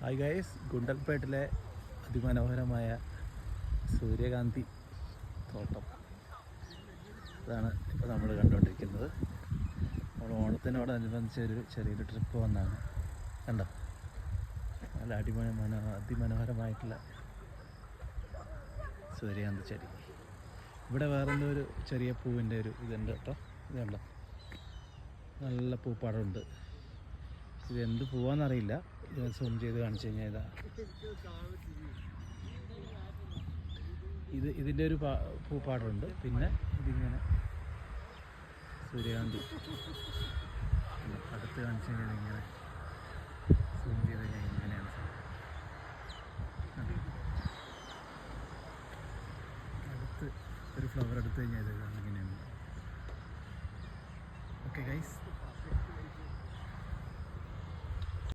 Hi guys, ഗുണ്ടൽപേട്ടിലെ അതിമനോഹരമായ സൂര്യകാന്തി തോട്ടം ഇതാണ് ഇപ്പോൾ നമ്മൾ കണ്ടുകൊണ്ടിരിക്കുന്നത്. നമ്മൾ ഓണത്തിനോടനുബന്ധിച്ച് ചെറിയൊരു ട്രിപ്പ് വന്നാണ്. കണ്ടോ, നല്ല അതിമനോഹരമായിട്ടുള്ള സൂര്യകാന്തി ചെടി. ഇവിടെ വേറെന്തോ ഒരു ചെറിയ പൂവിൻ്റെ ഒരു ഇതുണ്ട് കേട്ടോ. ഇതുണ്ടോ, നല്ല പൂപ്പാടമുണ്ട്. ഇതെന്ത് പൂവാന്നറിയില്ല. ഇത് സൂം ചെയ്ത് കാണിച്ചു കഴിഞ്ഞാൽ ഇതാ, ഇതിൻ്റെ ഒരു പൂപ്പാടമുണ്ട്. പിന്നെ ഇതിങ്ങനെ സൂര്യകാന്തി അടുത്ത് കാണിച്ചു കഴിഞ്ഞാൽ ഇങ്ങനെ സൂം ചെയ്ത് കഴിഞ്ഞാൽ ഇങ്ങനെയാണ്. അടുത്ത് ഒരു ഫ്ലവർ എടുത്തു കഴിഞ്ഞാൽ ഇതാണ് ഇങ്ങനെയാണ്. Okay guys.